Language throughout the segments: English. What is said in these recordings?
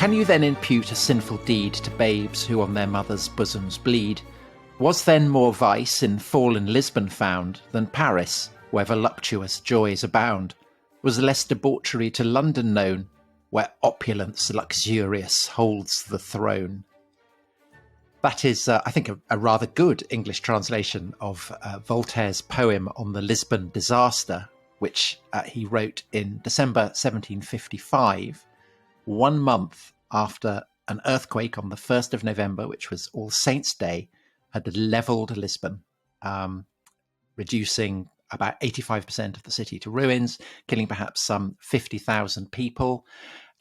Can you then impute a sinful deed to babes who on their mothers' bosoms bleed? Was then more vice in fallen Lisbon found than Paris, where voluptuous joys abound? Was less debauchery to London known, where opulence luxurious holds the throne? That is, I think, a rather good English translation of Voltaire's poem on the Lisbon disaster, which he wrote in December 1755, 1 month after an earthquake on the 1st of November, which was All Saints' Day, had levelled Lisbon, reducing about 85% of the city to ruins, killing perhaps some 50,000 people.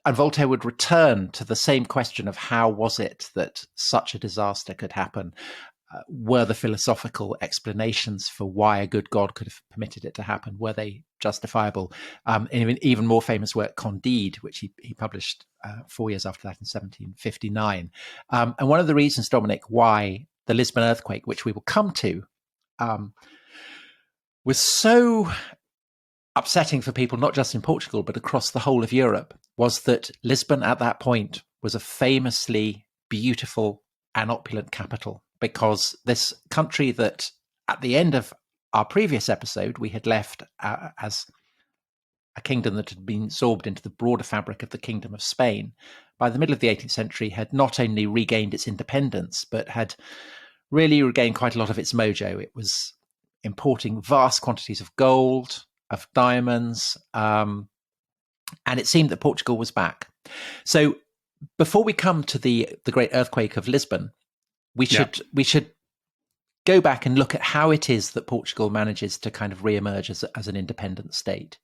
And Voltaire would return to the same question of how was it that such a disaster could happen? Were the philosophical explanations for why a good God could have permitted it to happen, were they justifiable? In an even more famous work, Candide, which he published 4 years after that in 1759. And one of the reasons, Dominic, why the Lisbon earthquake, which we will come to, was so upsetting for people, not just in Portugal, but across the whole of Europe, was that Lisbon at that point was a famously beautiful and opulent capital, because this country that at the end of our previous episode, we had left as a kingdom that had been absorbed into the broader fabric of the Kingdom of Spain, by the middle of the 18th century had not only regained its independence, but had really regained quite a lot of its mojo. It was importing vast quantities of gold, of diamonds, and it seemed that Portugal was back. So before we come to the great earthquake of Lisbon, we should go back and look at how it is that Portugal manages to kind of re-emerge as an independent state.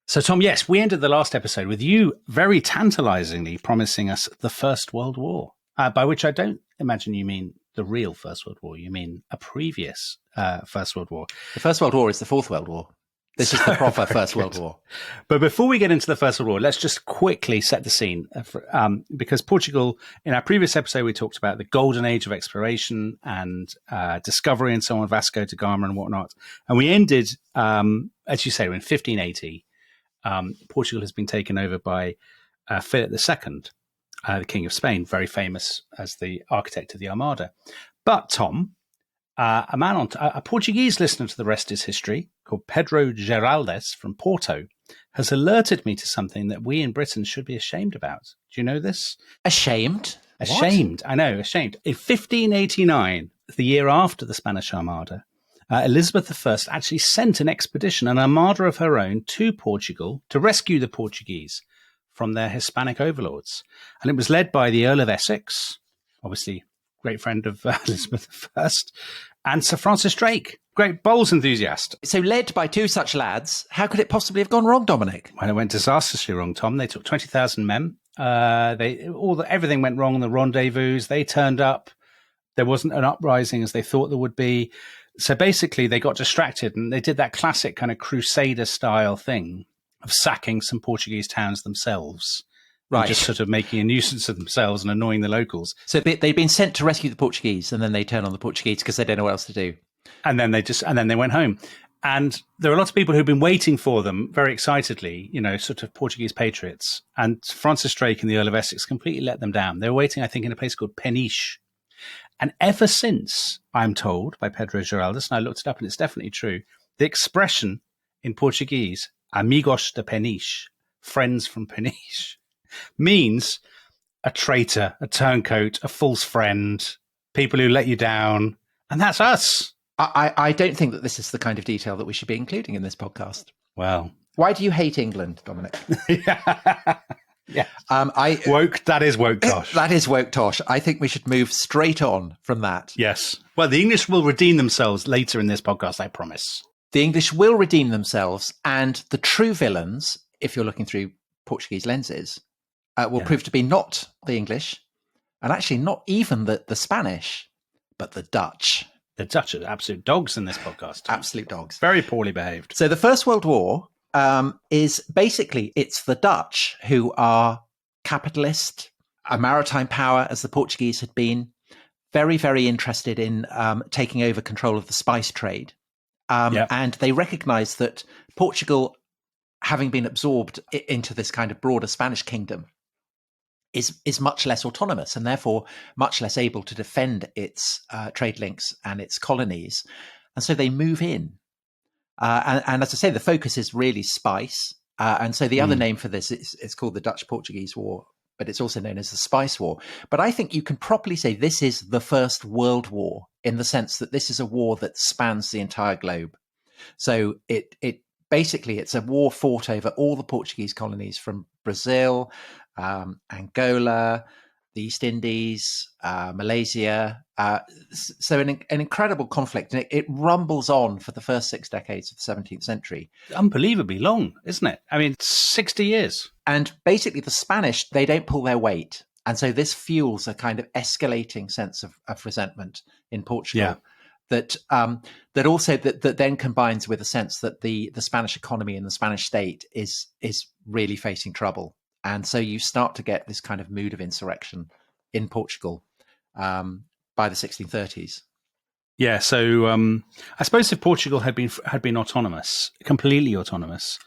So, Tom, yes, we ended the last episode with you very tantalizingly promising us the First World War, by which I don't imagine you mean the real First World War. You mean a previous First World War. The First World War is the Fourth World War. This is the proper First World War. But before we get into the First World War, let's just quickly set the scene. Because Portugal, in our previous episode, we talked about the golden age of exploration and discovery and so on, Vasco da Gama and whatnot. And we ended, as you say, in 1580, Portugal has been taken over by Philip II, the King of Spain, very famous as the architect of the Armada. But, Tom, a Portuguese listener to The Rest is History, called Pedro Geraldes from Porto, has alerted me to something that we in Britain should be ashamed about. Do you know this? Ashamed? Ashamed. What? I know, ashamed. In 1589, the year after the Spanish Armada, Elizabeth I actually sent an expedition, an armada of her own, to Portugal to rescue the Portuguese from their Hispanic overlords. And it was led by the Earl of Essex, obviously great friend of Elizabeth I, and Sir Francis Drake, great bowls enthusiast. So led by two such lads, how could it possibly have gone wrong, Dominic? Well, it went disastrously wrong, Tom. They took 20,000 men. Everything went wrong in the rendezvous. They turned up. There wasn't an uprising as they thought there would be. So basically, they got distracted and they did that classic kind of Crusader-style thing of sacking some Portuguese towns themselves. Right. Just sort of making a nuisance of themselves and annoying the locals. So they'd been sent to rescue the Portuguese, and then they turn on the Portuguese because they don't know what else to do. And then they went home. And there are lots of people who've been waiting for them very excitedly, sort of Portuguese patriots. And Francis Drake and the Earl of Essex completely let them down. They were waiting, I think, in a place called Peniche. And ever since, I'm told by Pedro Geraldes, and I looked it up and it's definitely true, the expression in Portuguese, amigos de Peniche, friends from Peniche, means a traitor, a turncoat, a false friend, people who let you down. And that's us. I don't think that this is the kind of detail that we should be including in this podcast. Well, why do you hate England, Dominic? Yeah. That is woke tosh. That is woke tosh. I think we should move straight on from that. Yes. Well, the English will redeem themselves later in this podcast, I promise. The English will redeem themselves, and the true villains, if you're looking through Portuguese lenses, will prove to be not the English, and actually not even the Spanish, but the Dutch. The Dutch are absolute dogs in this podcast. Absolute dogs. Very poorly behaved. So the First World War is basically, it's the Dutch who are capitalist, a maritime power as the Portuguese had been, very, very interested in taking over control of the spice trade. And they recognized that Portugal, having been absorbed into this kind of broader Spanish kingdom, is much less autonomous and therefore much less able to defend its trade links and its colonies. And so they move in. And as I say, the focus is really spice. And so the other name for this is called the Dutch-Portuguese War, but it's also known as the Spice War. But I think you can properly say this is the First World War, in the sense that this is a war that spans the entire globe. So it basically, it's a war fought over all the Portuguese colonies from Brazil, Angola, the East Indies, Malaysia. So an incredible conflict. And it rumbles on for the first 6 decades of the 17th century. Unbelievably long, isn't it? I mean, 60 years. And basically the Spanish, they don't pull their weight. And so this fuels a kind of escalating sense of resentment in Portugal. That also then combines with a sense that the Spanish economy and the Spanish state is really facing trouble. And so you start to get this kind of mood of insurrection in Portugal by the 1630s. Yeah, so I suppose if Portugal had been autonomous, completely autonomous,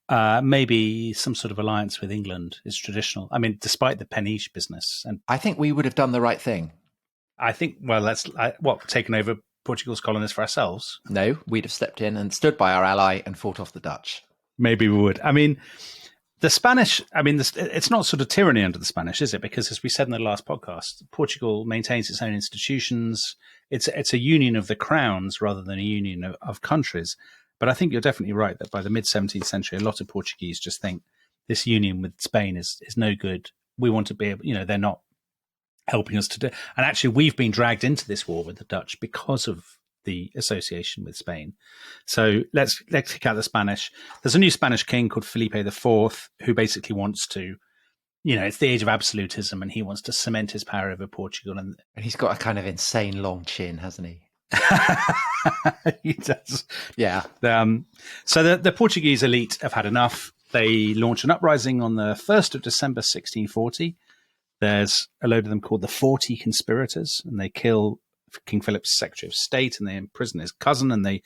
maybe some sort of alliance with England is traditional. I mean, despite the peniche business, and I think we would have done the right thing. I think, well, taken over Portugal's colonies for ourselves? No, we'd have stepped in and stood by our ally and fought off the Dutch. Maybe we would. I mean, the Spanish, it's not sort of tyranny under the Spanish, is it? Because as we said in the last podcast, Portugal maintains its own institutions. It's a union of the crowns rather than a union of countries. But I think you're definitely right that by the mid-17th century, a lot of Portuguese just think this union with Spain is no good. We want to be able, they're not helping us to do. And actually, we've been dragged into this war with the Dutch because of the association with Spain. So let's kick out the Spanish. There's a new Spanish king called Felipe IV, who basically wants to, it's the age of absolutism, and he wants to cement his power over Portugal. And he's got a kind of insane long chin, hasn't he? He does. Yeah. So the Portuguese elite have had enough. They launch an uprising on the 1st of December, 1640. There's a load of them called the 40 Conspirators, and they kill King Philip's Secretary of State, and they imprison his cousin, and they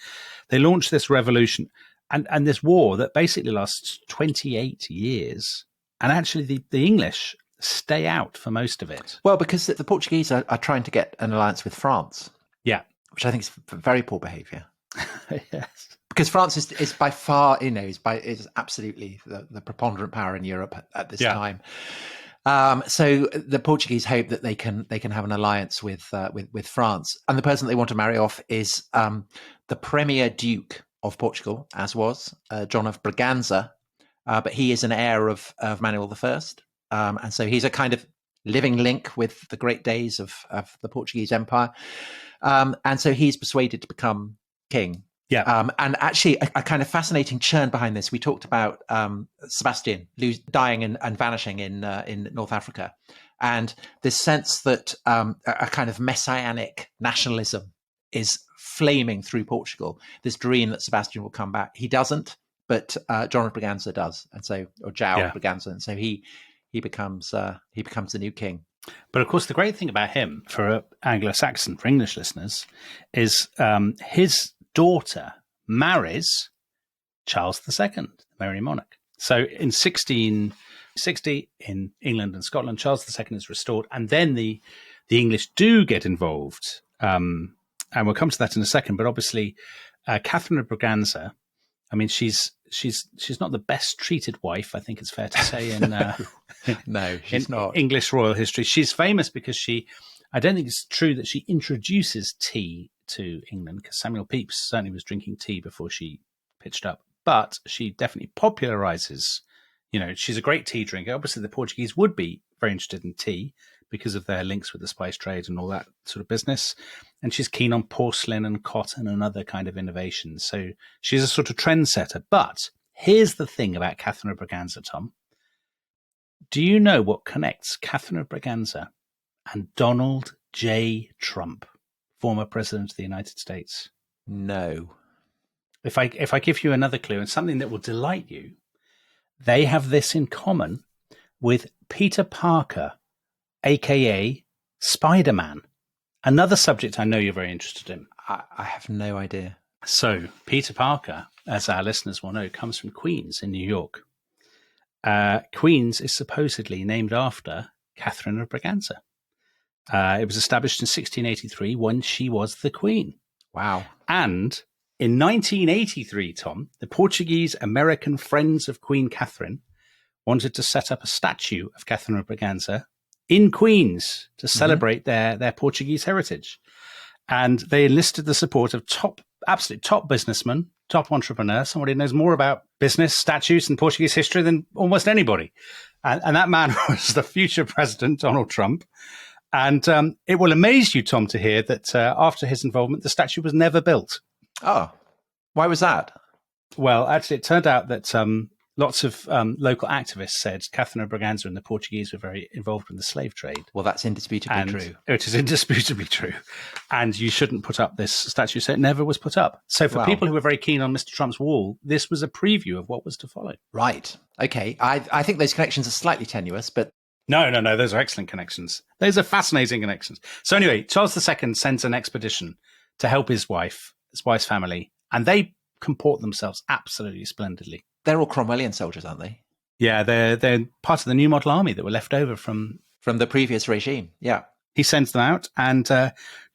launch this revolution and this war that basically lasts 28 years. And actually the English stay out for most of it. Well, because the Portuguese are trying to get an alliance with France. Yeah. Which I think is very poor behaviour. Yes. Because France is by far, is absolutely the preponderant power in Europe at this time. So the Portuguese hope that they can have an alliance with France, and the person they want to marry off is the Premier Duke of Portugal, as was John of Braganza, but he is an heir of Manuel I, and so he's a kind of living link with the great days of the Portuguese Empire, and so he's persuaded to become king. Yeah. And actually, a kind of fascinating churn behind this. We talked about Sebastian dying and vanishing in North Africa, and this sense that a kind of messianic nationalism is flaming through Portugal. This dream that Sebastian will come back. He doesn't, but John of Braganza does, and so of Braganza, and so he becomes the new king. But of course, the great thing about him, for Anglo-Saxon, for English listeners, is his daughter marries Charles II, the Merry Monarch. So in 1660, in England and Scotland, Charles II is restored, and then the English do get involved. And we'll come to that in a second. But obviously, Catherine of Braganza, I mean, she's not the best treated wife, I think it's fair to say, in no, she's not. English royal history. She's famous because I don't think it's true that she introduces tea to England, because Samuel Pepys certainly was drinking tea before she pitched up, but she definitely popularizes, she's a great tea drinker. Obviously the Portuguese would be very interested in tea because of their links with the spice trade and all that sort of business. And she's keen on porcelain and cotton and other kind of innovations. So she's a sort of trendsetter. But here's the thing about Catherine of Braganza, Tom. Do you know what connects Catherine of Braganza and Donald J. Trump, former president of the United States? No. If I give you another clue, and something that will delight you, they have this in common with Peter Parker, a.k.a. Spider-Man. Another subject I know you're very interested in. I have no idea. So Peter Parker, as our listeners will know, comes from Queens in New York. Queens is supposedly named after Catherine of Braganza. It was established in 1683 when she was the queen. Wow. And in 1983, Tom, the Portuguese American Friends of Queen Catherine wanted to set up a statue of Catherine of Braganza in Queens to celebrate their Portuguese heritage. And they enlisted the support of absolute top businessmen, top entrepreneur, somebody who knows more about business, statues, and Portuguese history than almost anybody. And that man was the future president, Donald Trump. And it will amaze you, Tom, to hear that after his involvement, the statue was never built. Oh, why was that? Well, actually, it turned out that lots of local activists said Catherine of Braganza and the Portuguese were very involved in the slave trade. Well, that's indisputably true. It is indisputably true. And you shouldn't put up this statue. So it never was put up. So for people who were very keen on Mr. Trump's wall, this was a preview of what was to follow. Right. Okay. I think those connections are slightly tenuous, but... No. Those are excellent connections. Those are fascinating connections. So anyway, Charles II sends an expedition to help his wife's family, and they comport themselves absolutely splendidly. They're all Cromwellian soldiers, aren't they? Yeah, they're part of the New Model Army that were left over from the previous regime. Yeah. He sends them out. And do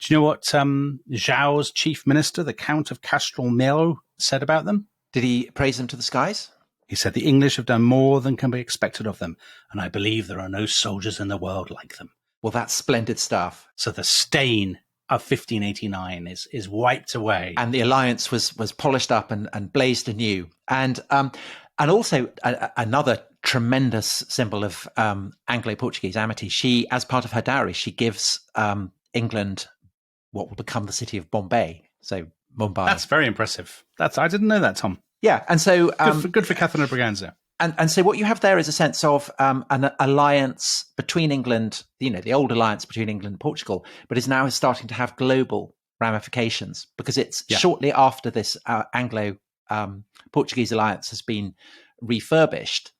you know what João's chief minister, the Count of Castelmelo, said about them? Did he praise them to the skies? He said, the English have done more than can be expected of them, and I believe there are no soldiers in the world like them. Well, that's splendid stuff. So the stain of 1589 is wiped away. And the alliance was polished up and blazed anew. And also another tremendous symbol of Anglo-Portuguese amity. She, as part of her dowry, she gives England what will become the city of Bombay. So Mumbai. That's very impressive. I didn't know that, Tom. Yeah, and so good for Catherine of Braganza. And so what you have there is a sense of an alliance between England, the old alliance between England and Portugal, but is now starting to have global ramifications because it's shortly after this Anglo-Portuguese alliance has been refurbished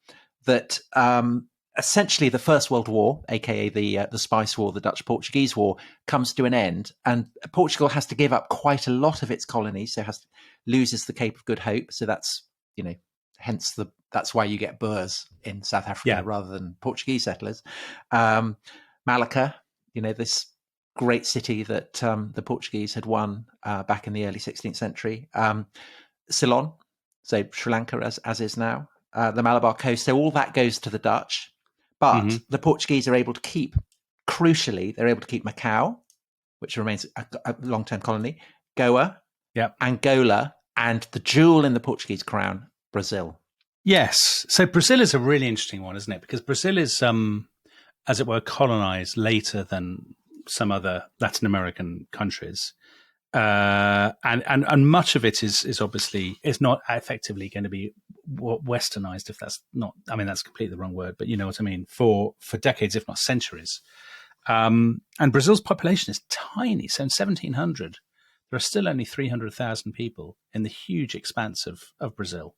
that essentially the First World War, aka the Spice War, the Dutch-Portuguese War, comes to an end, and Portugal has to give up quite a lot of its colonies, so loses the Cape of Good Hope. So that's hence that's why you get Boers in South Africa rather than Portuguese settlers. Malacca, this great city that the Portuguese had won back in the early 16th century. Ceylon, so Sri Lanka as is now, the Malabar Coast. So all that goes to the Dutch. But the Portuguese are able to keep, crucially, they're able to keep Macau, which remains a long-term colony, Goa, Angola, and the jewel in the Portuguese crown, Brazil. Yes. So Brazil is a really interesting one, isn't it? Because Brazil is, as it were, colonized later than some other Latin American countries. And much of it is obviously not effectively going to be westernized, if that's not, that's completely the wrong word, but you know what I mean, for decades, if not centuries. And Brazil's population is tiny. So in 1700, there are still only 300,000 people in the huge expanse of Brazil.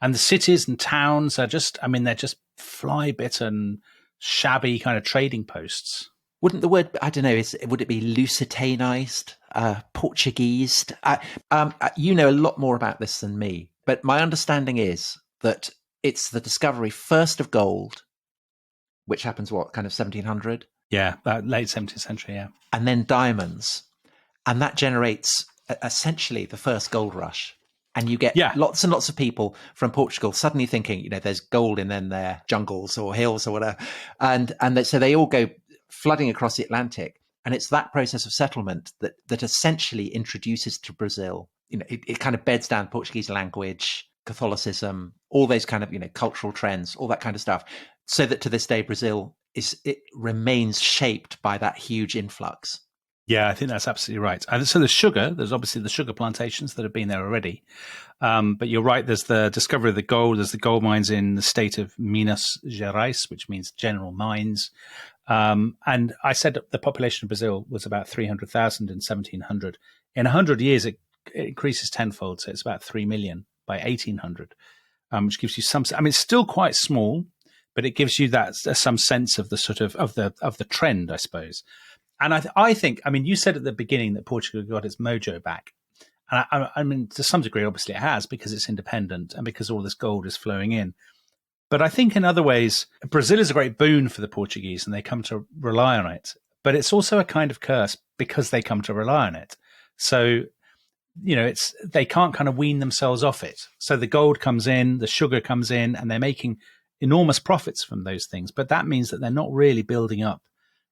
And the cities and towns are they're just fly-bitten, shabby kind of trading posts. Wouldn't the word, I don't know, would it be Lusitanized, Portuguesed? You know a lot more about this than me, but my understanding is that it's the discovery first of gold, which happens kind of 1700? Yeah, late 17th century, yeah. And then diamonds. And that generates essentially the first gold rush. And you get lots and lots of people from Portugal suddenly thinking, there's gold in their jungles or hills or whatever. And so they all go flooding across the Atlantic. And it's that process of settlement that essentially introduces to Brazil, it kind of beds down Portuguese language, Catholicism, all those kind of, cultural trends, all that kind of stuff. So that to this day, Brazil remains shaped by that huge influx. Yeah, I think that's absolutely right. And so there's obviously the sugar plantations that have been there already. But you're right, there's the discovery of the gold. There's the gold mines in the state of Minas Gerais, which means general mines. And I said the population of Brazil was about 300,000 in 1700. In 100 years, it increases tenfold. So it's about 3 million by 1800, which gives you some, it's still quite small, but it gives you that some sense of the sort of the trend, I suppose. And I think, you said at the beginning that Portugal got its mojo back. And to some degree, obviously it has, because it's independent and because all this gold is flowing in. But I think in other ways, Brazil is a great boon for the Portuguese and they come to rely on it. But it's also a kind of curse because they come to rely on it. So, they can't kind of wean themselves off it. So the gold comes in, the sugar comes in, and they're making enormous profits from those things. But that means that they're not really building up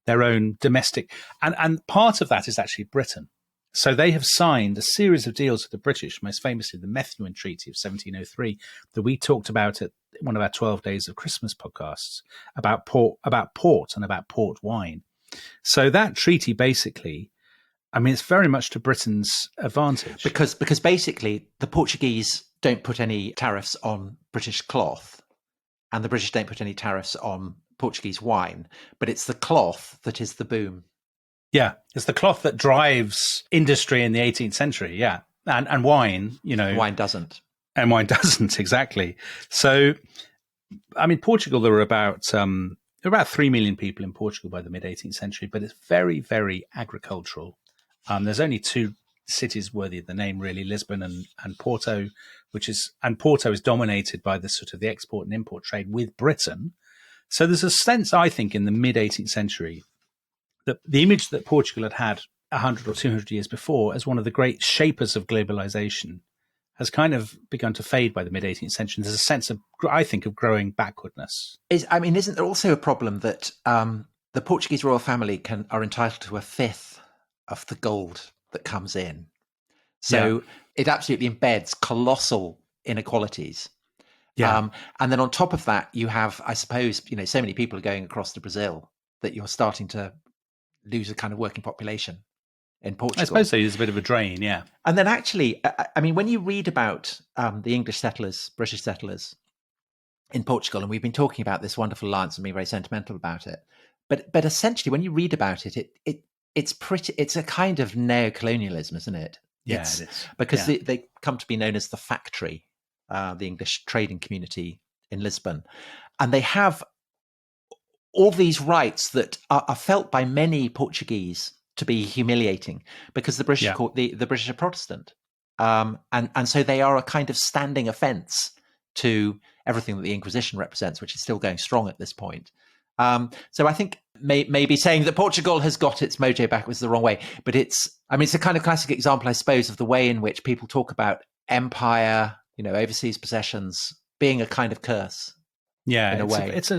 their own domestic. And part of that is actually Britain. So they have signed a series of deals with the British, most famously the Methuen Treaty of 1703 that we talked about at one of our 12 Days of Christmas podcasts about port and about port wine. So that treaty basically, it's very much to Britain's advantage. Because basically the Portuguese don't put any tariffs on British cloth and the British don't put any tariffs on Portuguese wine, but it's the cloth that is the boom. Yeah, it's the cloth that drives industry in the 18th century, yeah. And wine, Wine doesn't. And wine doesn't, exactly. So, Portugal, there were about 3 million people in Portugal by the mid-18th century, but it's very, very agricultural. There's only 2 cities worthy of the name, really, Lisbon and Porto, and Porto is dominated by the sort of the export and import trade with Britain. So there's a sense, I think, in the mid-18th century that the image that Portugal had 100 or 200 years before as one of the great shapers of globalization has kind of begun to fade by the mid-18th century. There's a sense of, I think, of growing backwardness. Isn't there also a problem that the Portuguese royal family are entitled to a fifth of the gold that comes in? So it absolutely embeds colossal inequalities. Yeah. And then on top of that, you have, I suppose, so many people are going across to Brazil that you're starting to lose a kind of working population in Portugal. I suppose so. There's a bit of a drain, yeah. And then actually, when you read about the English settlers, British settlers in Portugal, and we've been talking about this wonderful alliance and being very sentimental about it, but essentially, when you read about it, it's a kind of neo-colonialism, isn't it? Yeah, it is. Because they come to be known as the factory, the English trading community in Lisbon, and they have all these rights that are felt by many Portuguese to be humiliating because the British the British are Protestant, and so they are a kind of standing offence to everything that the Inquisition represents, which is still going strong at this point. So I think maybe saying that Portugal has got its mojo back was the wrong way, but it's a kind of classic example, I suppose, of the way in which people talk about empire, overseas possessions being a kind of curse. Yeah, in a way. It's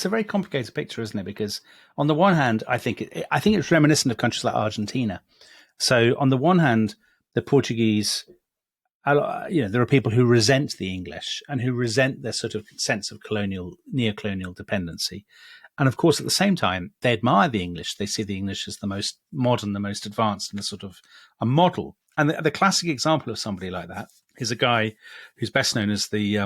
a very complicated picture, isn't it? Because on the one hand, I think it's reminiscent of countries like Argentina. So on the one hand, the Portuguese, there are people who resent the English and who resent their sort of sense of neo-colonial dependency. And of course, at the same time, they admire the English. They see the English as the most modern, the most advanced, and a sort of a model. And the classic example of somebody like that is a guy who's best known as the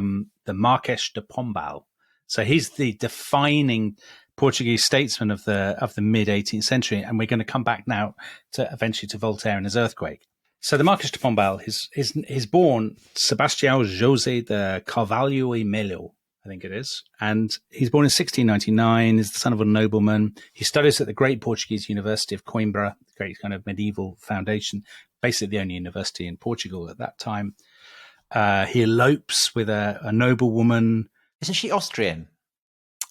Marques de Pombal. So he's the defining Portuguese statesman of the mid 18th century, and we're going to come back now to eventually to Voltaire and his earthquake. So the Marques de Pombal is born Sebastião José de Carvalho e Melo, I think it is, and he's born in 1699. He's the son of a nobleman. He studies at the great Portuguese University of Coimbra, the great kind of medieval foundation, basically the only university in Portugal at that time. He elopes with a noblewoman. Isn't she Austrian?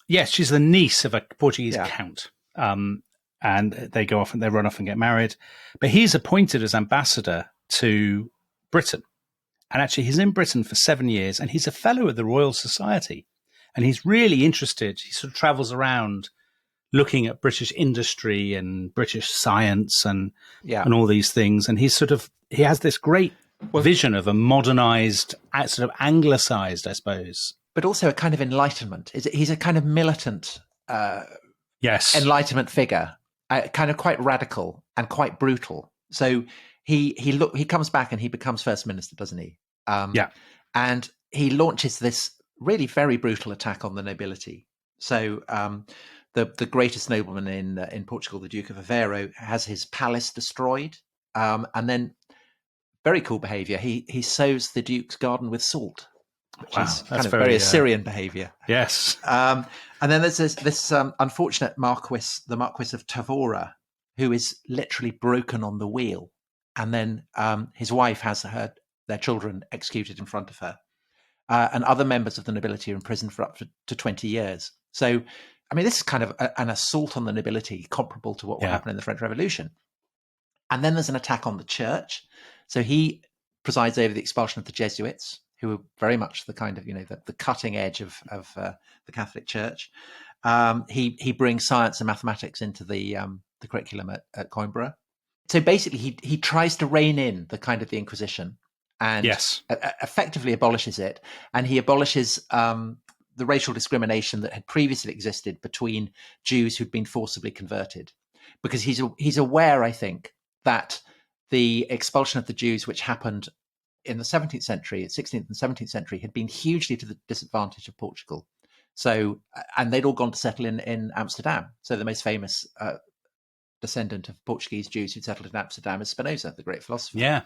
Yes, she's the niece of a Portuguese count. And they go off and they run off and get married. But he's appointed as ambassador to Britain. And actually, he's in Britain for 7 years and he's a fellow of the Royal Society. And he's really interested. He sort of travels around looking at British industry and British science and all these things. And he has this great vision of a modernized, sort of anglicized, I suppose. But also a kind of enlightenment. He's a kind of militant enlightenment figure, kind of quite radical and quite brutal. So he comes back and he becomes first minister, doesn't he? And he launches this really very brutal attack on the nobility. So the greatest nobleman in Portugal, the Duke of Aveiro, has his palace destroyed, and then very cool behaviour. He sows the Duke's garden with salt. Which is kind of very Assyrian behaviour. Yes. And then there's this unfortunate Marquis, the Marquis of Tavora, who is literally broken on the wheel. And then his wife has their children executed in front of her. and other members of the nobility are imprisoned for up to 20 years. So, I mean, this is kind of an assault on the nobility comparable to what will happen in the French Revolution. And then there's an attack on the church. So he presides over the expulsion of the Jesuits, who were very much the kind of, the cutting edge of the Catholic Church. He brings science and mathematics into the curriculum at Coimbra. So basically, he tries to rein in the kind of the Inquisition and effectively abolishes it. And he abolishes the racial discrimination that had previously existed between Jews who'd been forcibly converted, because he's aware, I think, that the expulsion of the Jews, which happened in the 17th century, 16th and 17th century, had been hugely to the disadvantage of Portugal. So, and they'd all gone to settle in Amsterdam. So the most famous descendant of Portuguese Jews who settled in Amsterdam is Spinoza, the great philosopher.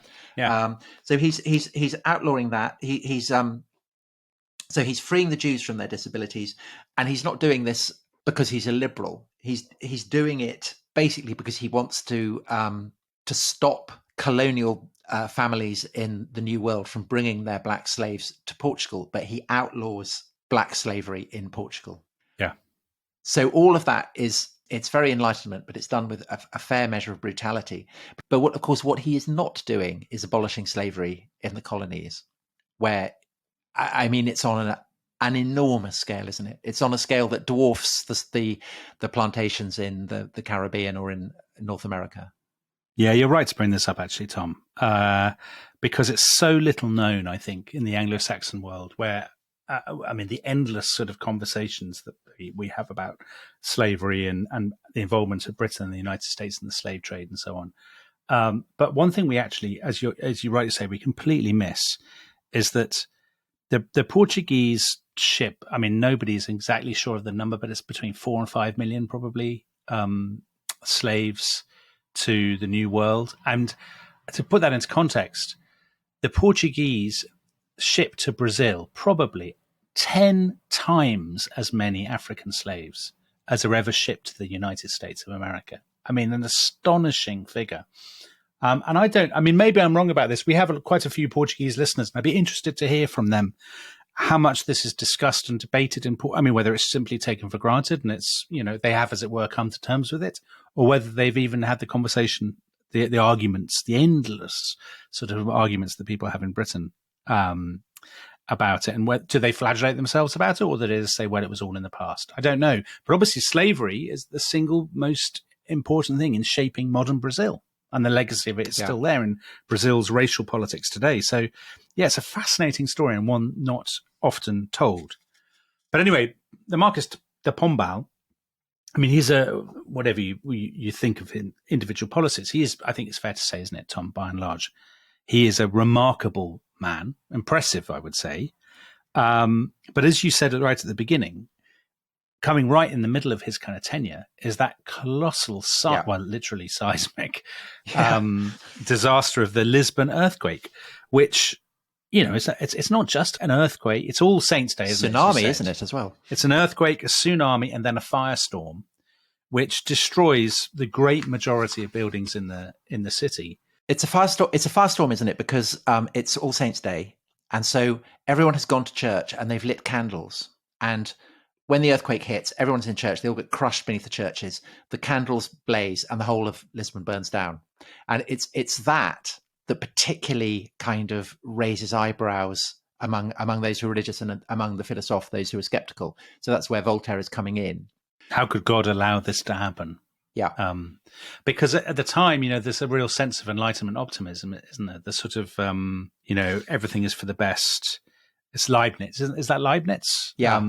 So he's outlawing that. So he's freeing the Jews from their disabilities, and he's not doing this because he's a liberal. He's doing it basically because he wants to stop colonial families in the New World from bringing their black slaves to Portugal, but he outlaws black slavery in Portugal. Yeah. So all of that it's very enlightenment, but it's done with a fair measure of brutality. But what he is not doing is abolishing slavery in the colonies, where, I mean, it's on an enormous scale, isn't it? It's on a scale that dwarfs the plantations in the Caribbean or in North America. Yeah, you're right to bring this up, actually, Tom, because it's so little known, I think, in the Anglo-Saxon world, where, the endless sort of conversations that we have about slavery and the involvement of Britain and the United States in the slave trade and so on. But one thing we actually, as you rightly say, we completely miss is that the Portuguese ship, I mean, nobody's exactly sure of the number, but it's between 4 and 5 million probably slaves to the New World. And to put that into context, the Portuguese shipped to Brazil probably 10 times as many African slaves as are ever shipped to the United States of America. I mean, an astonishing figure. And maybe I'm wrong about this. We have quite a few Portuguese listeners, and I'd be interested to hear from them how much this is discussed and debated whether it's simply taken for granted and it's, they have, as it were, come to terms with it, or whether they've even had the conversation, the arguments, the endless sort of arguments that people have in Britain about it. And do they flagellate themselves about it, or do they just say, well, it was all in the past? I don't know. But obviously slavery is the single most important thing in shaping modern Brazil. And the legacy of it is still there in Brazil's racial politics today. So, yeah, it's a fascinating story and one not often told. But anyway, the Marquis de Pombal, I mean, he's whatever you think of in individual policies, he is, I think it's fair to say, isn't it, Tom, by and large, he is a remarkable man, impressive, I would say. But as you said right at the beginning, coming right in the middle of his kind of tenure is that colossal, literally seismic disaster of the Lisbon earthquake, which, it's not just an earthquake. It's All Saints' Day, isn't tsunami, isn't it, as well? It's an earthquake, a tsunami, and then a firestorm, which destroys the great majority of buildings in the city. It's a firestorm, isn't it? Because it's All Saints' Day, and so everyone has gone to church and they've lit candles, and when the earthquake hits, everyone's in church. They all get crushed beneath the churches. The candles blaze, and the whole of Lisbon burns down. And it's that particularly kind of raises eyebrows among those who are religious and among the philosophes, those who are skeptical. So that's where Voltaire is coming in. How could God allow this to happen? Yeah. Because at the time, there's a real sense of Enlightenment optimism, isn't there? The sort of, everything is for the best. It's Leibniz. Is that Leibniz? Yeah.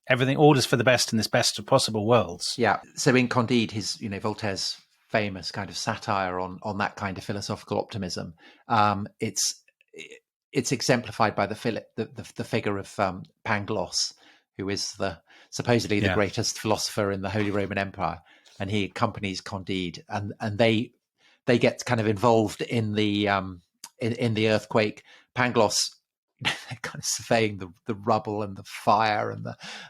Everything orders for the best in this best of possible worlds. Yeah. So in Candide, his, Voltaire's famous kind of satire on that kind of philosophical optimism, it's exemplified by the figure of Pangloss, who is supposedly the greatest philosopher in the Holy Roman Empire, and he accompanies Candide, and they get kind of involved in the earthquake. Pangloss, they're kind of surveying the rubble and the fire and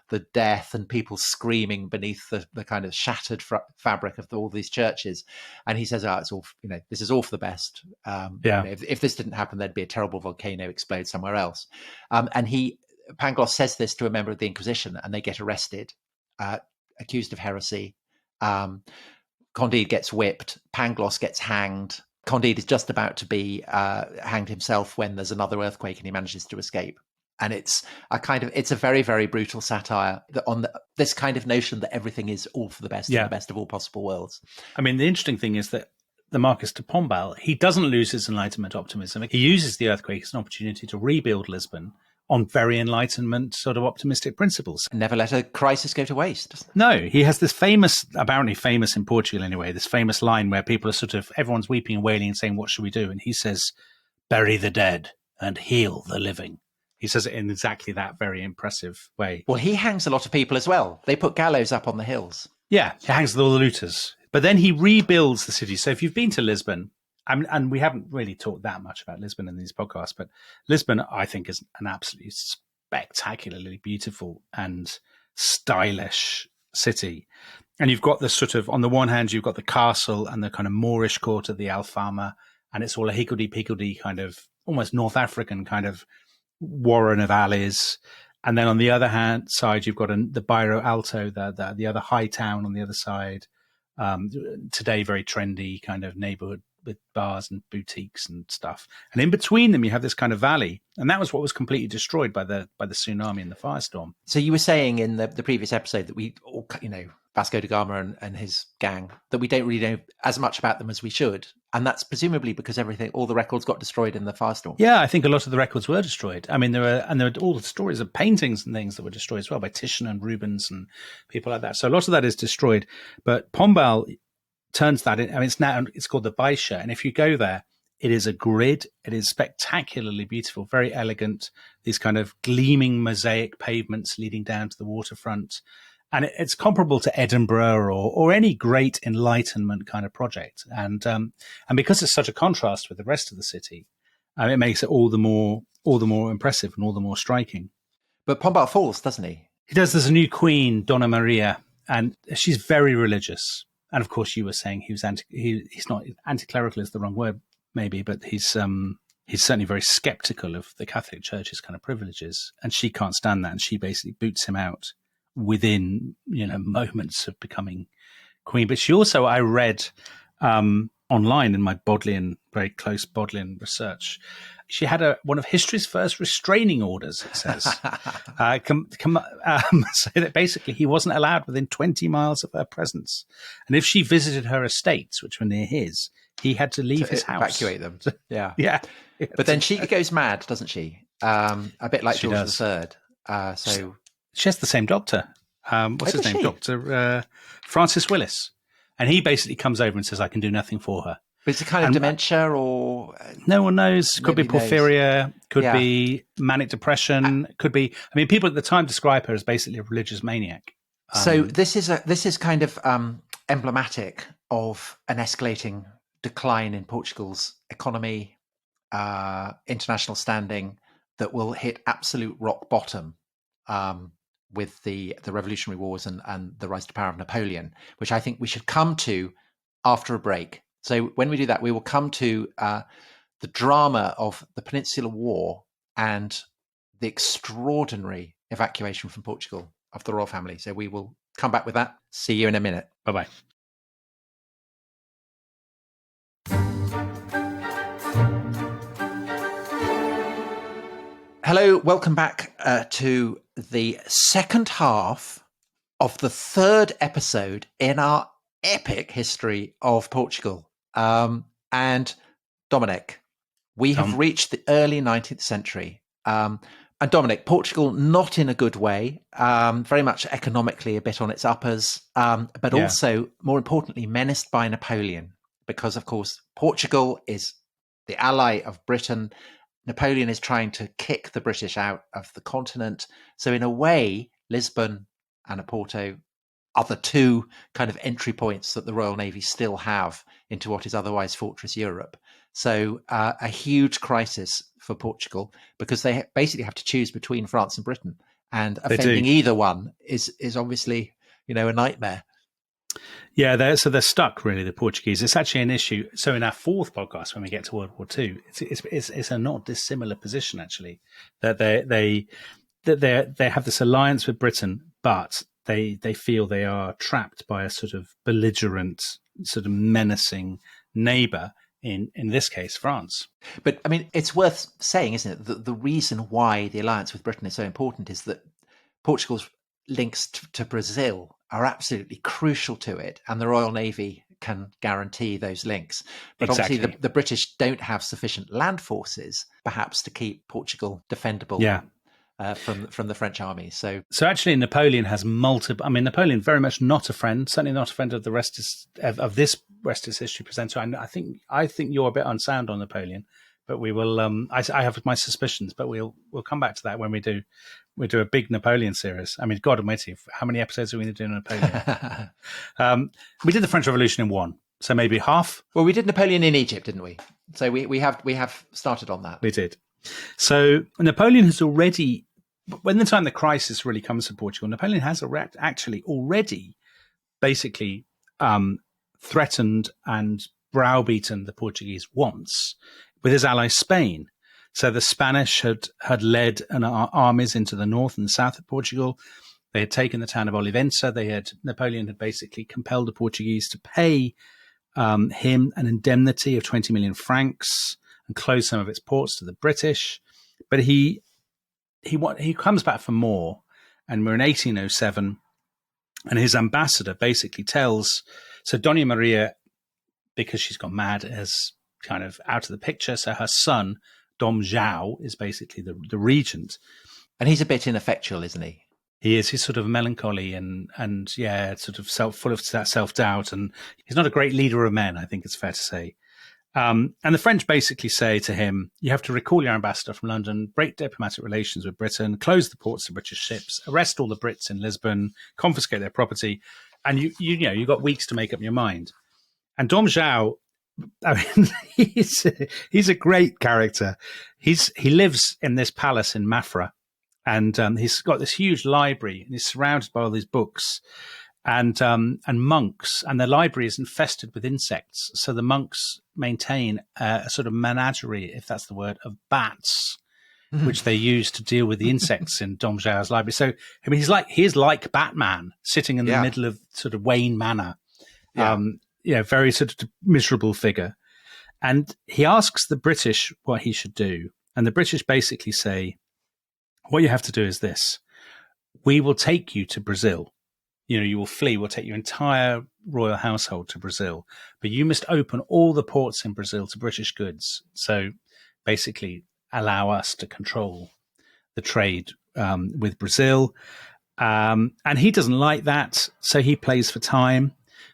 the death and people screaming beneath the kind of shattered fabric of all these churches. And he says, it's all, this is all for the best. If this didn't happen, there'd be a terrible volcano explode somewhere else. And he Pangloss says this to a member of the Inquisition, and they get arrested, accused of heresy. Candide gets whipped. Pangloss gets hanged. Candide is just about to be hanged himself when there's another earthquake, and he manages to escape. And it's a very, very brutal satire on this kind of notion that everything is all for the best and the best of all possible worlds. I mean, the interesting thing is that the Marquis de Pombal, he doesn't lose his Enlightenment optimism. He uses the earthquake as an opportunity to rebuild Lisbon on very Enlightenment sort of optimistic principles. Never let a crisis go to waste. No, he has this famous, apparently famous in Portugal anyway, this famous line where people are everyone's weeping and wailing and saying, what should we do? And he says, bury the dead and heal the living. He says it in exactly that very impressive way. Well, he hangs a lot of people as well. They put gallows up on the hills. Yeah, he hangs with all the looters. But then he rebuilds the city. So if you've been to Lisbon, and we haven't really talked that much about Lisbon in these podcasts, but Lisbon, I think, is an absolutely spectacularly beautiful and stylish city. And you've got this on the one hand, you've got the castle and the kind of Moorish court of the Alfama, and it's all a higgledy-piggledy kind of almost North African kind of warren of alleys. And then on the other hand side, you've got the Bairro Alto, the other high town on the other side. Today, very trendy kind of neighborhood with bars and boutiques and stuff. And in between them, you have this kind of valley. And that was what was completely destroyed by the tsunami and the firestorm. So you were saying in the previous episode that we all, Vasco da Gama and his gang, that we don't really know as much about them as we should. And that's presumably because all the records got destroyed in the firestorm. Yeah, I think a lot of the records were destroyed. I mean, there were all the stories of paintings and things that were destroyed as well by Titian and Rubens and people like that. So a lot of that is destroyed. But Pombal turns that in. I mean, it's called the Baixa. And if you go there, it is a grid. It is spectacularly beautiful, very elegant. These kind of gleaming mosaic pavements leading down to the waterfront. And it's comparable to Edinburgh or any great Enlightenment kind of project. And because it's such a contrast with the rest of the city, it makes it all the more impressive and all the more striking. But Pombal falls, doesn't he? He does. There's a new queen, Donna Maria, and she's very religious. And of course, you were saying he's not anti-clerical is the wrong word, maybe, but he's certainly very skeptical of the Catholic Church's kind of privileges, and she can't stand that, and she basically boots him out within moments of becoming queen. But she also, I read online in my Bodleian, very close Bodleian research, she had one of history's first restraining orders, it says. So that basically he wasn't allowed within 20 miles of her presence. And if she visited her estates, which were near his, he had to leave his house. Evacuate them. Yeah. Yeah. But then she goes mad, doesn't she? A bit like George III. So she has the same doctor. What's his name? Dr. Francis Willis. And he basically comes over and says, I can do nothing for her. But it's a kind of dementia or... No one knows. Could be porphyria, could be manic depression, could be... I mean, people at the time describe her as basically a religious maniac. So this is kind of emblematic of an escalating decline in Portugal's economy, international standing, that will hit absolute rock bottom with the Revolutionary Wars and the rise to power of Napoleon, which I think we should come to after a break. So when we do that, we will come to the drama of the Peninsular War and the extraordinary evacuation from Portugal of the royal family. So we will come back with that. See you in a minute. Bye-bye. Hello, welcome back to the second half of the third episode in our epic history of Portugal. And Dominic, we have reached the early 19th century. And Dominic, Portugal, not in a good way, very much economically a bit on its uppers, but also, more importantly, menaced by Napoleon, because, of course, Portugal is the ally of Britain. Napoleon is trying to kick the British out of the continent. So in a way, Lisbon and Oporto are the two kind of entry points that the Royal Navy still have into what is otherwise Fortress Europe. So a huge crisis for Portugal, because they basically have to choose between France and Britain, and offending either one is obviously, a nightmare. Yeah, they're stuck, really, the Portuguese. It's actually an issue. So in our fourth podcast, when we get to World War II, it's a not dissimilar position, actually, that that they have this alliance with Britain, but they feel they are trapped by a sort of belligerent, sort of menacing neighbour, in this case, France. But I mean, it's worth saying, isn't it, that the reason why the alliance with Britain is so important is that Portugal's links to Brazil are absolutely crucial to it, and the Royal Navy can guarantee those links. But Exactly. obviously the British don't have sufficient land forces, perhaps, to keep Portugal defendable from the French army. So actually, Napoleon has multiple. I mean, Napoleon very much not a friend, certainly not a friend of the rest of this rest is history presenter. And I think you're a bit unsound on Napoleon, but we will. I have my suspicions, but we'll come back to that when we do a big Napoleon series. I mean, God Almighty, how many episodes are we going to do on Napoleon? We did the French Revolution in one, so maybe half. Well, we did Napoleon in Egypt, didn't we? So we have started on that. We did. So Napoleon has already, when the time the crisis really comes to Portugal, Napoleon has actually already basically threatened and browbeaten the Portuguese once with his ally Spain. So the Spanish had led armies into the north and the south of Portugal. They had taken the town of Olivença. Napoleon had basically compelled the Portuguese to pay him an indemnity of 20 million francs and close some of its ports to the British. But he comes back for more, and we're in 1807, and his ambassador basically tells, so Dona Maria, because she's gone mad, is kind of out of the picture. So her son, Dom João, is basically the regent. And he's a bit ineffectual, isn't he? He is. He's sort of melancholy and sort of full of that self-doubt. And he's not a great leader of men, I think it's fair to say. And the French basically say to him, you have to recall your ambassador from London, break diplomatic relations with Britain, close the ports to British ships, arrest all the Brits in Lisbon, confiscate their property. And you've got weeks to make up your mind. And Dom João, I mean, he's a great character. He lives in this palace in Mafra, and he's got this huge library, and he's surrounded by all these books and monks, and the library is infested with insects. So the monks maintain a sort of menagerie, if that's the word, of bats, which they use to deal with the insects in Dom João's library. So I mean, he's like Batman sitting in the middle of sort of Wayne Manor. Very sort of miserable figure. And he asks the British what he should do. And the British basically say, what you have to do is this. We will take you to Brazil. You will flee. We'll take your entire royal household to Brazil. But you must open all the ports in Brazil to British goods. So basically allow us to control the trade with Brazil. And he doesn't like that. So he plays for time.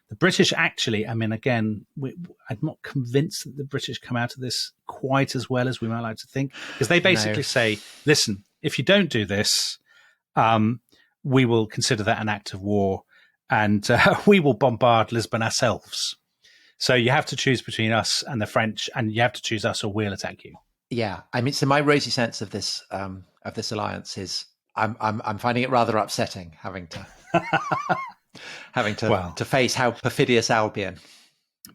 The British actually, I mean, again, I'm not convinced that the British come out of this quite as well as we might like to think, because they basically say, listen, if you don't do this, we will consider that an act of war, and we will bombard Lisbon ourselves. So you have to choose between us and the French, and you have to choose us or we'll attack you. Yeah, I mean, so my rosy sense of this alliance is I'm finding it rather upsetting having to to face how perfidious Albion.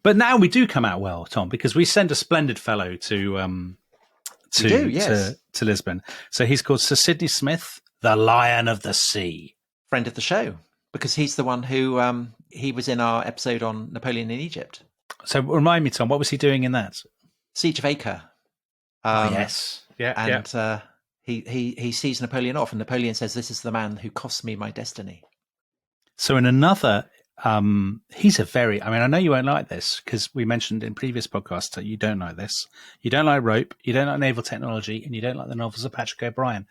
But now we do come out well, Tom, because we send a splendid fellow to Lisbon. So he's called Sir Sidney Smith, the Lion of the Sea, friend of the show, because he's the one who he was in our episode on Napoleon in Egypt. So remind me, Tom, what was he doing in that? Siege of Acre. Yes, he sees Napoleon off, and Napoleon says, "This is the man who cost me my destiny." So in another, he's a very, I mean, I know you won't like this because we mentioned in previous podcasts that you don't like this. You don't like rope, you don't like naval technology, and you don't like the novels of Patrick O'Brian.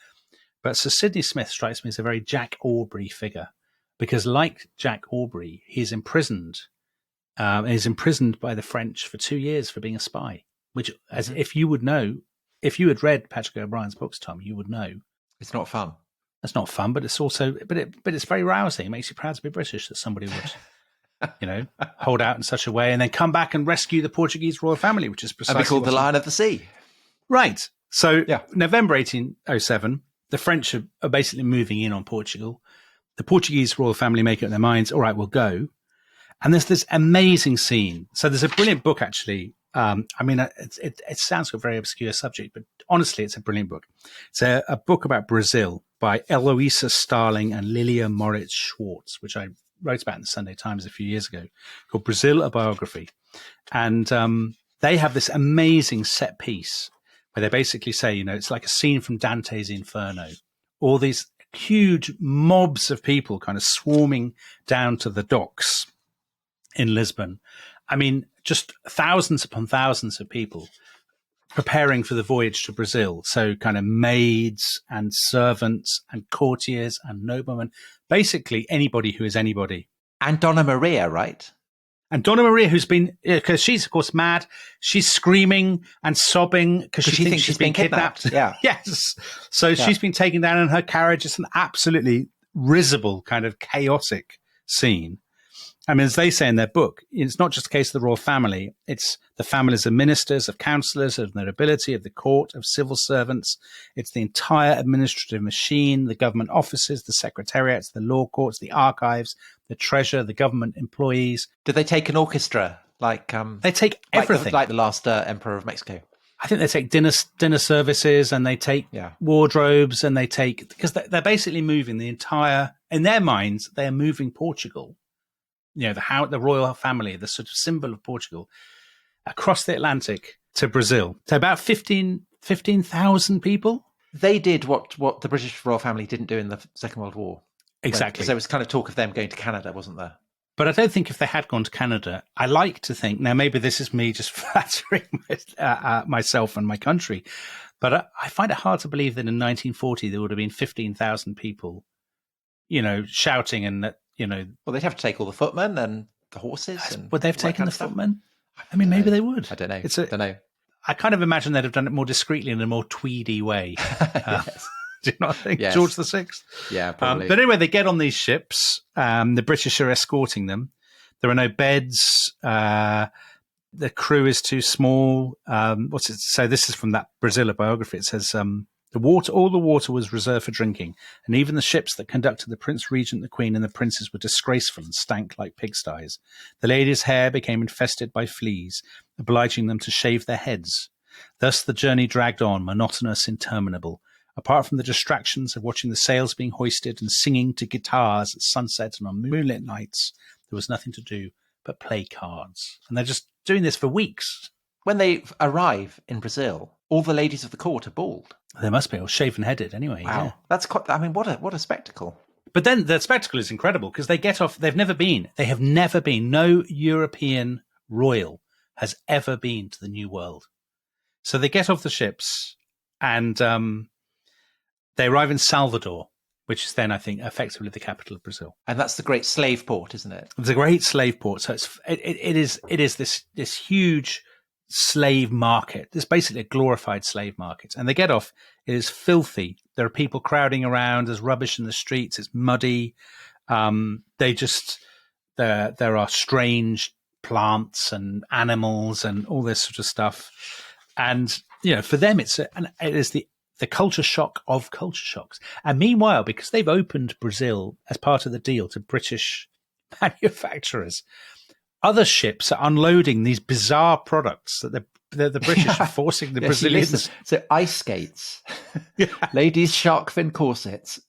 But Sir Sidney Smith strikes me as a very Jack Aubrey figure, because like Jack Aubrey, he's imprisoned. He's imprisoned by the French for 2 years for being a spy, which, as if you would know, if you had read Patrick O'Brian's books, Tom, you would know. It's not fun. It's not fun, but it's also, but it's very rousing. It makes you proud to be British that somebody would, hold out in such a way and then come back and rescue the Portuguese royal family, which is precisely and be called the Lion of the Sea. Right. So November 1807, the French are basically moving in on Portugal. The Portuguese royal family make up their minds, all right, we'll go. And there's this amazing scene. So there's a brilliant book, actually. I mean, it sounds like a very obscure subject, but honestly, it's a brilliant book. It's a book about Brazil by Eloisa Starling and Lilia Moritz Schwartz, which I wrote about in the Sunday Times a few years ago, called Brazil, a Biography. And they have this amazing set piece where they basically say, it's like a scene from Dante's Inferno. All these huge mobs of people kind of swarming down to the docks in Lisbon. I mean, just thousands upon thousands of people preparing for the voyage to Brazil. So kind of maids and servants and courtiers and noblemen, basically anybody who is anybody. And Donna Maria, right? And Donna Maria, who's been, because she's, of course, mad. She's screaming and sobbing because she thinks she's been kidnapped. Yeah. Yes. So she's been taken down in her carriage. It's an absolutely risible, kind of chaotic scene. I mean, as they say in their book, it's not just a case of the royal family. It's the families of ministers, of councillors, of the nobility, of the court, of civil servants. It's the entire administrative machine, the government offices, the secretariats, the law courts, the archives, the treasurer, the government employees. Do they take an orchestra? They take everything. Like the last Emperor of Mexico. I think they take dinner services, and they take wardrobes, and they take, because they're basically moving the entire, in their minds, they are moving Portugal. The royal family, the sort of symbol of Portugal, across the Atlantic to Brazil. So about 15,000 people. They did what the British royal family didn't do in the Second World War. Exactly. Because there was kind of talk of them going to Canada, wasn't there? But I don't think if they had gone to Canada, I like to think, now maybe this is me just flattering myself and my country, but I find it hard to believe that in 1940 there would have been 15,000 people, shouting and that, Well, they'd have to take all the footmen and the horses. Would they have taken the footmen? I mean, maybe they would. I don't know. Don't know. I kind of imagine they'd have done it more discreetly in a more tweedy way. Yes. Do you not think? Yes. George VI? Yeah, probably. But anyway, they get on these ships. The British are escorting them. There are no beds. The crew is too small. What's it? So this is from that Brazil biography. It says, all the water was reserved for drinking, and even the ships that conducted the Prince Regent, the Queen, and the Princes were disgraceful and stank like pigsties. The ladies' hair became infested by fleas, obliging them to shave their heads. Thus the journey dragged on, monotonous, interminable. Apart from the distractions of watching the sails being hoisted and singing to guitars at sunset and on moonlit nights, there was nothing to do but play cards. And they're just doing this for weeks. When they arrive in Brazil, all the ladies of the court are bald. They must be, or shaven-headed anyway. Wow. Yeah. That's quite, I mean, what a spectacle. But then the spectacle is incredible because they get off, they have never been, no European royal has ever been to the New World. So they get off the ships and they arrive in Salvador, which is then, I think, effectively the capital of Brazil. And that's the great slave port, isn't it? It's a great slave port. So it is this huge slave market. It's basically a glorified slave market. And they get off. It is filthy. There are people crowding around. There's rubbish in the streets. It's muddy. There are strange plants and animals and all this sort of stuff. And for them, it is the culture shock of culture shocks. And meanwhile, because they've opened Brazil as part of the deal to British manufacturers, other ships are unloading these bizarre products that the British are forcing the Brazilians. So ice skates, ladies' shark fin corsets,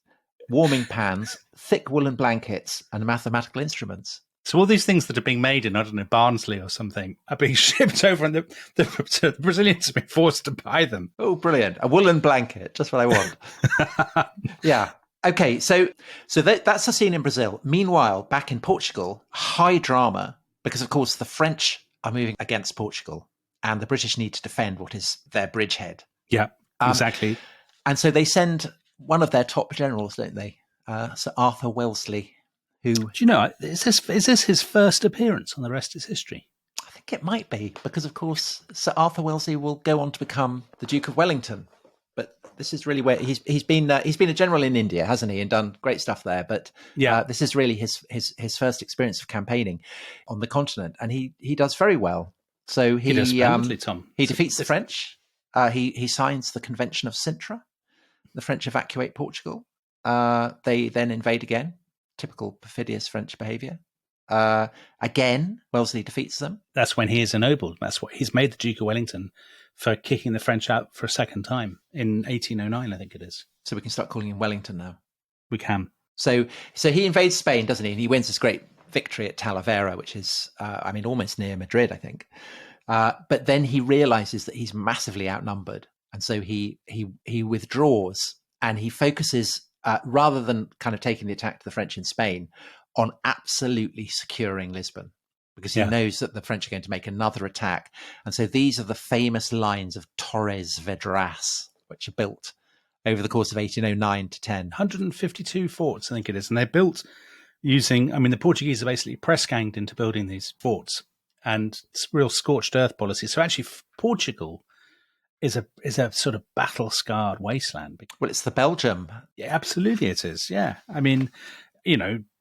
warming pans, thick woolen blankets, and mathematical instruments. So all these things that are being made in, I don't know, Barnsley or something, are being shipped over, and the Brazilians have been forced to buy them. Oh, brilliant. A woolen blanket, just what I want. Yeah. Okay, so that's the scene in Brazil. Meanwhile, back in Portugal, high drama, because, of course, the French are moving against Portugal, and the British need to defend what is their bridgehead. Yeah, exactly. And so they send one of their top generals, don't they? Sir Arthur Wellesley, who... Do you know, is this his first appearance on The Rest is History? I think it might be, because, of course, Sir Arthur Wellesley will go on to become the Duke of Wellington. But this is really where he's been a general in India, hasn't he, and done great stuff there. But this is really his first experience of campaigning on the continent, and he does very well. So he does splendidly, Tom. He defeats the French. He signs the Convention of Sintra. The French evacuate Portugal. They then invade again. Typical perfidious French behaviour. Again, Wellesley defeats them. That's when he is ennobled. That's what he's made the Duke of Wellington for kicking the French out for a second time in 1809, I think it is. So we can start calling him Wellington now. We can. So he invades Spain, doesn't he? And he wins this great victory at Talavera, which is, almost near Madrid, I think. But then he realizes that he's massively outnumbered. And so he withdraws and he focuses, rather than kind of taking the attack to the French in Spain, on absolutely securing Lisbon, because he knows that the French are going to make another attack. And so these are the famous lines of Torres Vedras, which are built over the course of 1809 to 10. 152 forts, I think it is. And they're built using, the Portuguese are basically press-ganged into building these forts, and it's real scorched earth policy. So actually Portugal is a sort of battle-scarred wasteland. Well, it's the Belgium. Yeah, absolutely it is, yeah.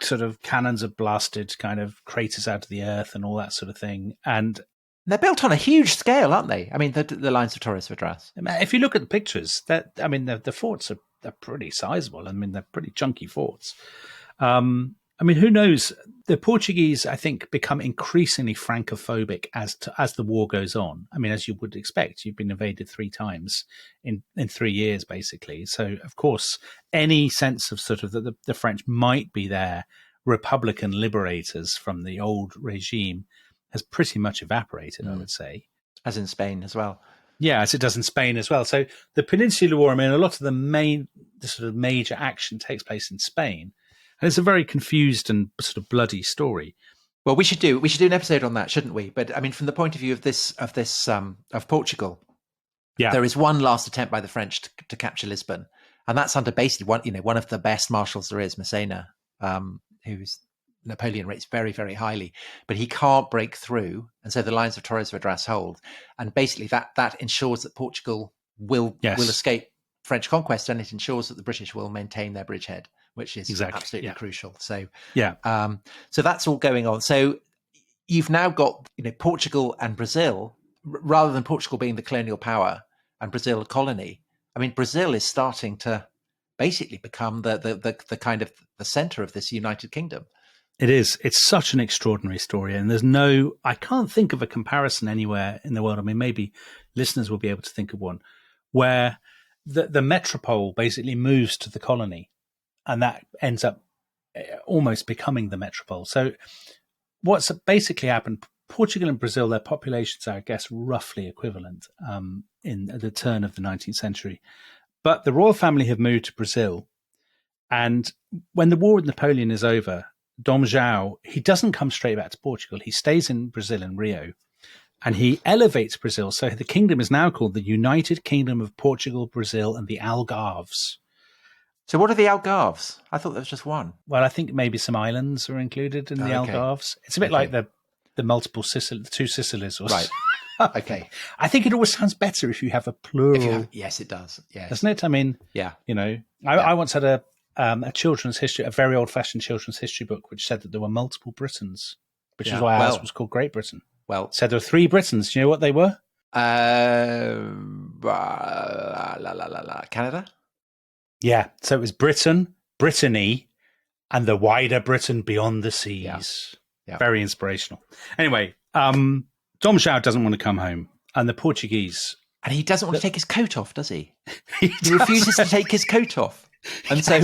Sort of cannons have blasted kind of craters out of the earth and all that sort of thing. And they're built on a huge scale, aren't they? The lines of Torres Vedras. If you look at the pictures, the forts are pretty sizable. They're pretty chunky forts. Who knows? The Portuguese, I think, become increasingly Francophobic as the war goes on. As you would expect, you've been invaded 3 times in 3 years, basically. So, of course, any sense of sort of that the French might be their Republican liberators from the old regime has pretty much evaporated, I would say. As in Spain as well. Yeah, as it does in Spain as well. So the Peninsular War, a lot of the sort of major action takes place in Spain. And it's a very confused and sort of bloody story. Well, we should do an episode on that, shouldn't we? But from the point of view of Portugal, there is one last attempt by the French to capture Lisbon, and that's under basically one of the best marshals there is, Massena, who's Napoleon rates very, very highly, but he can't break through, and so the lines of Torres Vedras hold, and basically that ensures that Portugal will escape French conquest, and it ensures that the British will maintain their bridgehead, which is absolutely crucial. So so that's all going on. So you've now got Portugal and Brazil, rather than Portugal being the colonial power and Brazil a colony. Brazil is starting to basically become the kind of the center of this United Kingdom. It is. It's such an extraordinary story, and I can't think of a comparison anywhere in the world. Maybe listeners will be able to think of one where the metropole basically moves to the colony, and that ends up almost becoming the metropole. So what's basically happened, Portugal and Brazil, their populations are, I guess, roughly equivalent in the turn of the 19th century. But the royal family have moved to Brazil, and when the war with Napoleon is over, Dom João, he doesn't come straight back to Portugal. He stays in Brazil, in Rio, and he elevates Brazil. So the kingdom is now called the United Kingdom of Portugal, Brazil, and the Algarves. So what are the Algarves? I thought there was just one. Well, I think maybe some islands are included in the Algarves. It's a bit like the multiple the 2 Sicilies. Or right. Okay. I think it always sounds better if you have a plural. Yes, it does. Yes. Doesn't it? I once had a children's history, a very old-fashioned children's history book, which said that there were multiple Britons, which is why ours was called Great Britain. Well, said there were 3 Britons. Do you know what they were? Canada? Yeah. So it was Britain, Brittany, and the wider Britain beyond the seas. Yeah. Very inspirational. Anyway, Dom João doesn't want to come home, and the Portuguese... And he doesn't want to take his coat off, does he? He refuses to take his coat off. And so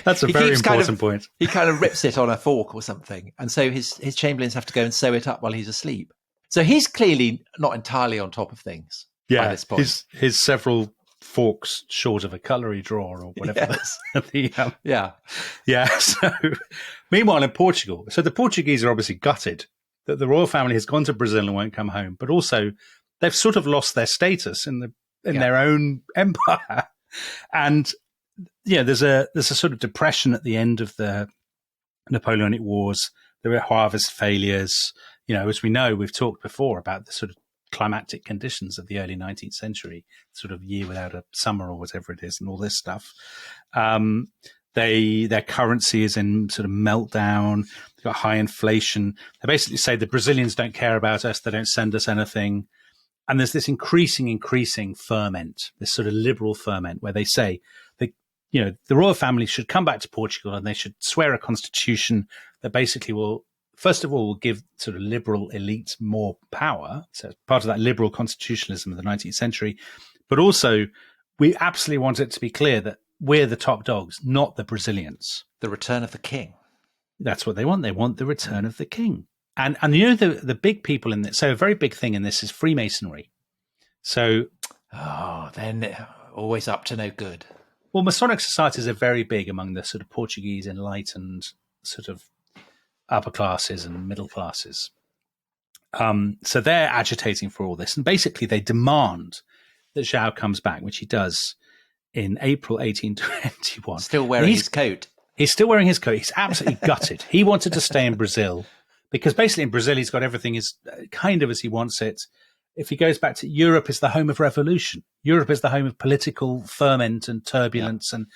that's a very important point. He kind of rips it on a fork or something. And so his chamberlains have to go and sew it up while he's asleep. So he's clearly not entirely on top of things by this point. His several forks short of a cutlery drawer or whatever. Yes. So meanwhile in Portugal, so the Portuguese are obviously gutted that the royal family has gone to Brazil and won't come home, but also they've sort of lost their status in their own empire. And there's a sort of depression at the end of the Napoleonic Wars. There were harvest failures. As we know, we've talked before about the sort of climatic conditions of the early 19th century, sort of year without a summer or whatever it is, and all this stuff. Their currency is in sort of meltdown. They've got high inflation. They basically say the Brazilians don't care about us. They don't send us anything. And there's this increasing ferment, this sort of liberal ferment, where they say that, the royal family should come back to Portugal and they should swear a constitution that basically will first of all, will give sort of liberal elites more power. So part of that liberal constitutionalism of the 19th century. But also, we absolutely want it to be clear that we're the top dogs, not the Brazilians. The return of the king. That's what they want. They want the return of the king. And you know, the big people in this, so a very big thing in this is Freemasonry. So, then always up to no good. Well, Masonic societies are very big among the sort of Portuguese enlightened sort of upper classes and middle classes. So they're agitating for all this. And basically they demand that João comes back, which he does in April 1821. Still wearing his coat. He's still wearing his coat. He's absolutely gutted. He wanted to stay in Brazil because basically in Brazil he's got everything is kind of as he wants it. If he goes back to Europe, is the home of revolution. Europe is the home of political ferment and turbulence, and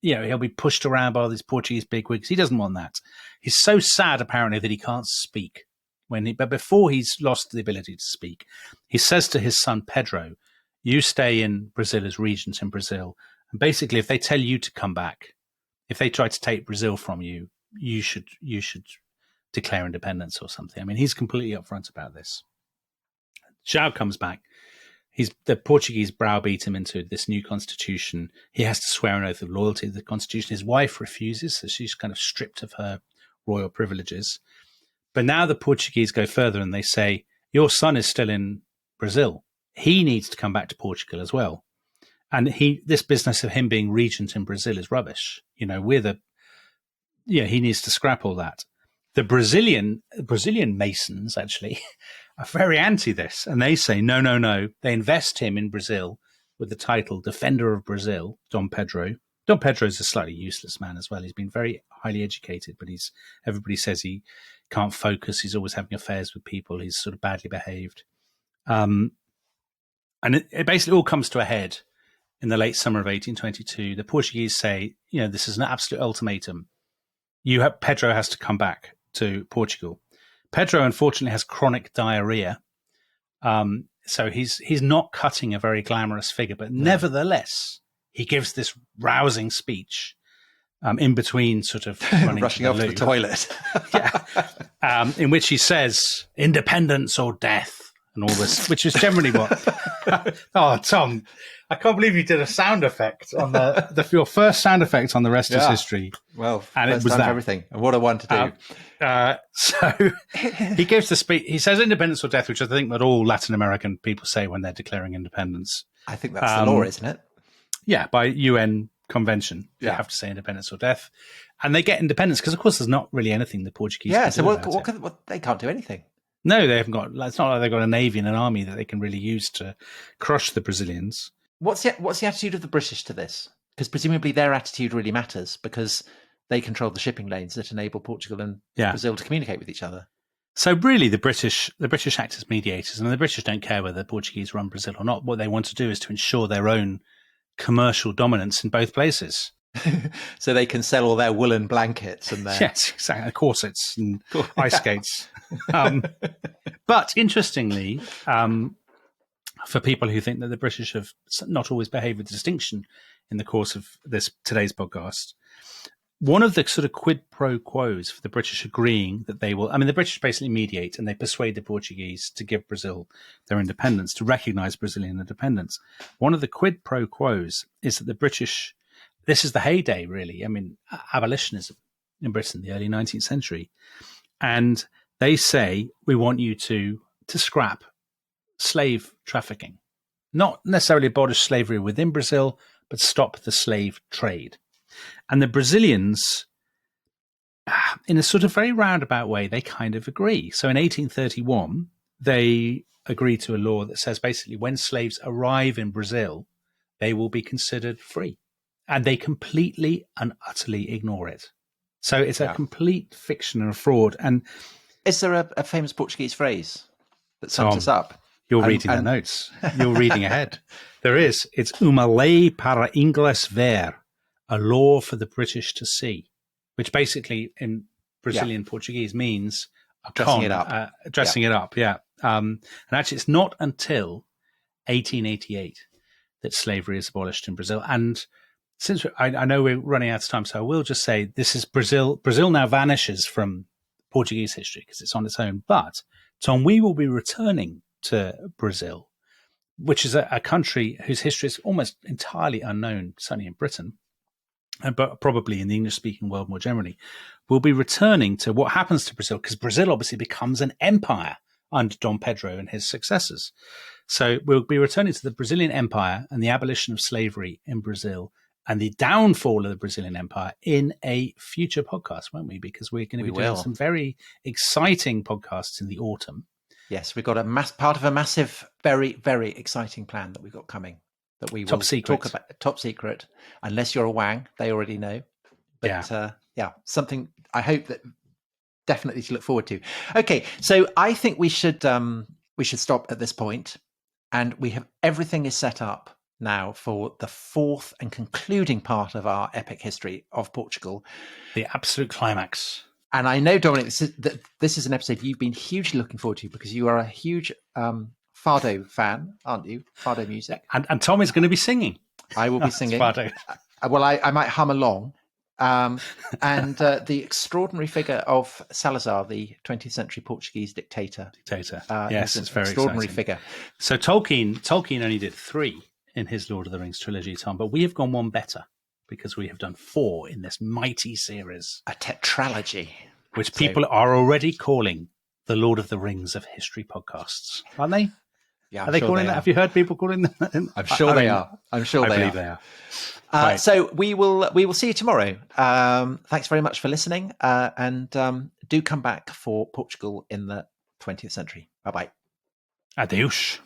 he'll be pushed around by all these Portuguese bigwigs. He doesn't want that. He's so sad, apparently, that he can't speak. But before he's lost the ability to speak, he says to his son Pedro, "You stay in Brazil as regent in Brazil, and basically, if they tell you to come back, if they try to take Brazil from you, you should declare independence or something." I mean, he's completely upfront about this. João comes back. The Portuguese browbeat him into this new constitution. He has to swear an oath of loyalty to the constitution. His wife refuses, so she's kind of stripped of her royal privileges. But now the Portuguese go further and they say, your son is still in Brazil. He needs to come back to Portugal as well. And this business of him being regent in Brazil is rubbish. He needs to scrap all that. The Brazilian Masons, actually, are very anti this. And they say, no. They invest him in Brazil with the title Defender of Brazil, Dom Pedro. Dom Pedro is a slightly useless man as well. He's been very highly educated, but everybody says he can't focus. He's always having affairs with people. He's sort of badly behaved. And it basically all comes to a head in the late summer of 1822. The Portuguese say, this is an absolute ultimatum. Pedro has to come back to Portugal. Pedro, unfortunately, has chronic diarrhea. So he's not cutting a very glamorous figure, but nevertheless, he gives this rousing speech in between sort of running rushing off to the toilet. In which he says, independence or death, and all this, which is generally what... Oh, Tom, I can't believe you did a sound effect on your first sound effect on The Rest is History. Well, and it was that. Everything. And what a one to do. So he gives the speech. He says independence or death, which I think that all Latin American people say when they're declaring independence. I think that's the law, isn't it? Yeah, by UN convention, you have to say independence or death. And they get independence because, of course, there's not really anything the Portuguese can do about it. They can't do anything. No, they haven't got. It's not like they've got a navy and an army that they can really use to crush the Brazilians. What's the attitude of the British to this? Because presumably their attitude really matters because they control the shipping lanes that enable Portugal and Brazil to communicate with each other. So really, the British act as mediators, and the British don't care whether the Portuguese run Brazil or not. What they want to do is to ensure their own commercial dominance in both places. So they can sell all their woolen blankets and their exactly, corsets and ice skates. But interestingly, for people who think that the British have not always behaved with distinction in the course of today's podcast, one of the sort of quid pro quos for the British agreeing that they will, the British basically mediate and they persuade the Portuguese to give Brazil their independence, to recognize Brazilian independence. One of the quid pro quos is that the British, this is the heyday really, abolitionism in Britain, the early 19th century. And they say, we want you to scrap slave trafficking, not necessarily abolish slavery within Brazil, but stop the slave trade. And the Brazilians, in a sort of very roundabout way, they kind of agree. So in 1831, they agree to a law that says basically when slaves arrive in Brazil, they will be considered free. And they completely and utterly ignore it. So it's a complete fiction and a fraud. And is there a famous Portuguese phrase that sums this up? You're reading the notes. You're reading ahead. There is. It's uma lei para Ingles ver, a law for the British to see, which basically in Brazilian Portuguese means dressing it up. Dressing it up, yeah. And actually, it's not until 1888 that slavery is abolished in Brazil. And since I know we're running out of time, so I will just say this is Brazil. Brazil now vanishes from Portuguese history because it's on its own. But, Tom, we will be returning to Brazil, which is a country whose history is almost entirely unknown, certainly in Britain, but probably in the English-speaking world more generally. We'll be returning to what happens to Brazil, because Brazil obviously becomes an empire under Dom Pedro and his successors. So we'll be returning to the Brazilian Empire and the abolition of slavery in Brazil and the downfall of the Brazilian Empire in a future podcast, won't we? Because we're going to be doing some very exciting podcasts in the autumn. Yes, we've got part of a massive, very, very exciting plan that we've got coming that we will talk about. Top secret, unless you're a Wang, they already know. But something I hope that definitely to look forward to. Okay, so I think we should stop at this point, and we have everything is set up now for the fourth and concluding part of our epic history of Portugal, the absolute climax. And I know, Dominic, this is an episode you've been hugely looking forward to because you are a huge Fado fan, aren't you? Fado music. And Tom is going to be singing. I will be singing. Fado. Well, I might hum along. And the extraordinary figure of Salazar, the 20th century Portuguese dictator. Yes, it's very extraordinary exciting. Figure. So Tolkien only did 3 in his Lord of the Rings trilogy, Tom, but we have gone one better because we have done 4 in this mighty series. A tetralogy. Which people are already calling the Lord of the Rings of history podcasts, aren't they? Yeah, are they calling that? Have you heard people calling them? I'm sure they are. I'm sure I believe they are. Right. So we will see you tomorrow. Thanks very much for listening, and do come back for Portugal in the 20th century. Bye bye. Adeus.